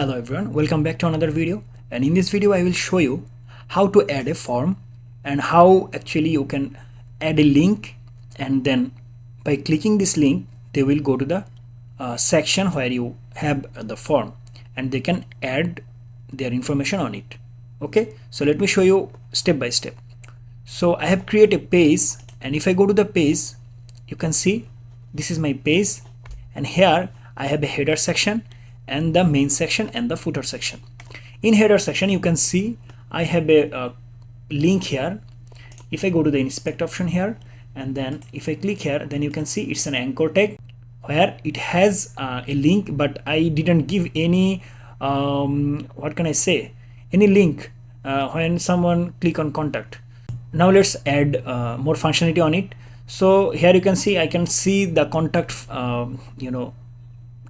Hello everyone, welcome back to another video, and in this video I will show you how to add a form and how actually you can add a link, and then by clicking this link they will go to the section where you have the form and they can add their information on it. Okay, so let me show you step by step. So I have created a page, and if I go to the page you can see this is my page, and here I have a header section and the main section and the footer section. In header section you can see I have a link here. If I go to the inspect option here and then if I click here, then you can see it's an anchor tag where it has a link, but I didn't give any what can I say, any link when someone click on contact. Now let's add more functionality on it. So here you can see I can see the contact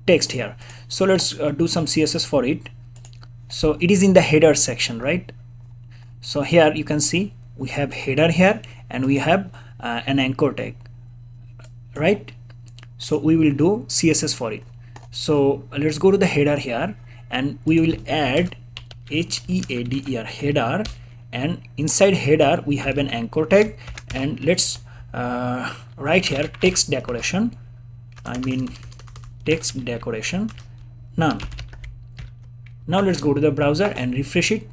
text here. So let's do some CSS for it. So it is in the header section, right? So here you can see we have header here and we have an anchor tag, right? So we will do CSS for it. So let's go to the header here and we will add header header, and inside header we have an anchor tag, and let's write here text decoration, text decoration none. Now let's go to the browser and refresh it,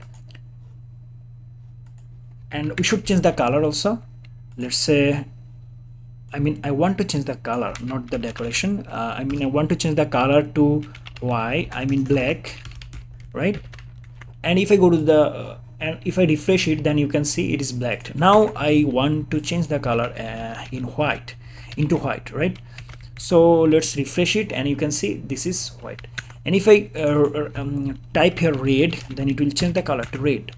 and we should change the color also. Let's say I want to change the color, not the decoration. I want to change the color to black, right? And if I go to the and if I refresh it, then you can see it is black. Now I want to change the color into white, right? So let's refresh it and you can see this is white. And if I type here red, then it will change the color to red.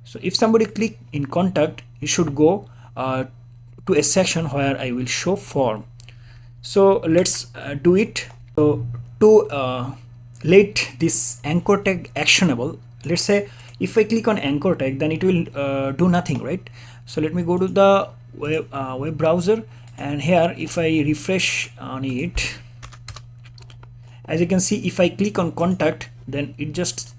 So if somebody click in contact, you should go to a section where I will show form. So let's do it. So to let this anchor tag actionable, let's say if I click on anchor tag, then it will do nothing, right? So let me go to the web browser, and here if I refresh on it, as you can see if I click on contact, then it just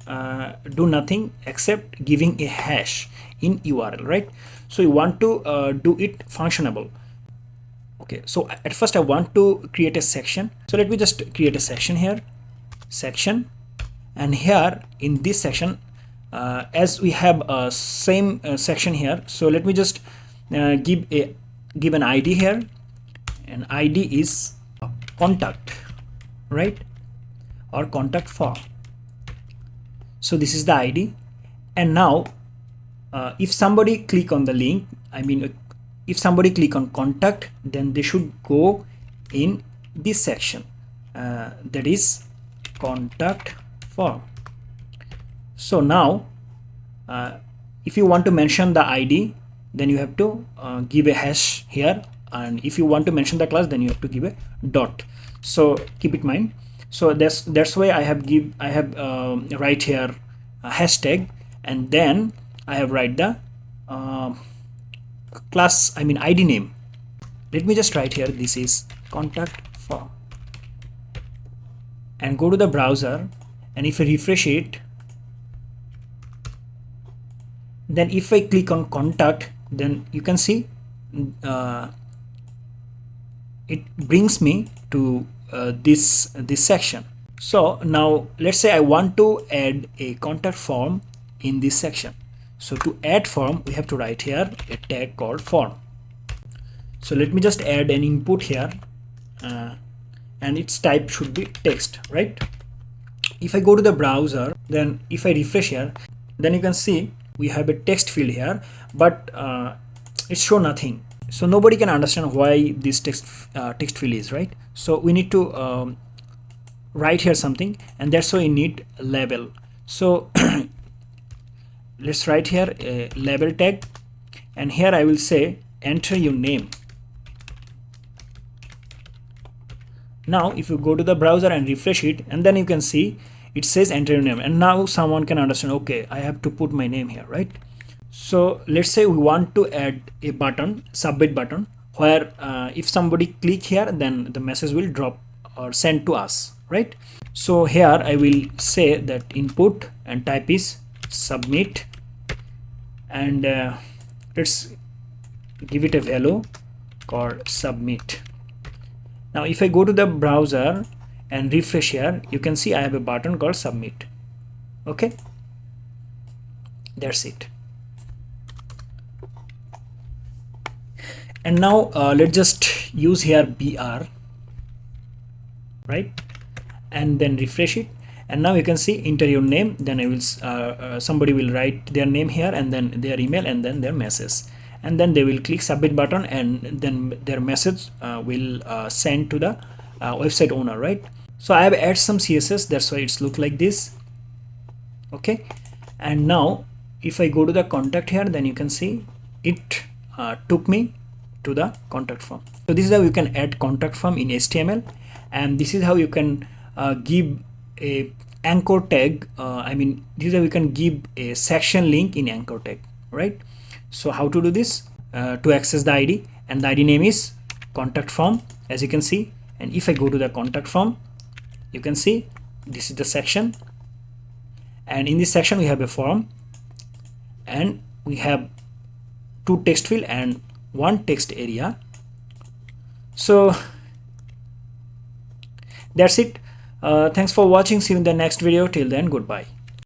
do nothing except giving a hash in URL, right? So you want to do it functionable. Okay, so at first I want to create a section. So let me just create a section here, section, and here in this section as we have a same section here, so let me just give an ID here, and ID is contact, right, or contact form. So this is the ID, and now if somebody click on the link, if somebody click on contact, then they should go in this section, that is contact form. So now if you want to mention the ID, then you have to give a hash here, and if you want to mention the class, then you have to give a dot. So keep it in mind. So that's why I have write here a hashtag, and then I have write the class ID name. Let me just write here this is contact form, and go to the browser, and if I refresh it, then if I click on contact, then you can see it brings me to this section. So now let's say I want to add a contact form in this section. So to add form, we have to write here a tag called form. So let me just add an input here, and its type should be text, right? If I go to the browser, then if I refresh here, then you can see we have a text field here, but it show nothing. So nobody can understand why this text field is, right? So we need to write here something, and that's why we need a label. So let's write here a label tag, and here I will say enter your name. Now if you go to the browser and refresh it, and then you can see it says enter your name, and now someone can understand, okay, I have to put my name here, right? So let's say we want to add a button, submit button, where if somebody click here, then the message will drop or send to us, right? So here I will say that input and type is submit, and let's give it a value called submit. Now if I go to the browser and refresh here, you can see I have a button called submit. Okay, that's it. And now let's just use here BR, right, and then refresh it, and now you can see enter your name, then I will somebody will write their name here, and then their email, and then their message, and then they will click submit button, and then their message will send to the website owner, right? So I have added some CSS, that's why it's look like this. Okay, and now if I go to the contact here, then you can see it took me to the contact form. So this is how you can add contact form in HTML, and this is how you can give a anchor tag. This is how you can give a section link in anchor tag, right? So how to do this? To access the ID, and the ID name is contact form, as you can see. And if I go to the contact form, you can see this is the section, and in this section we have a form, and we have 2 text field and 1 text area. So that's it. Thanks for watching. See you in the next video. Till then, goodbye.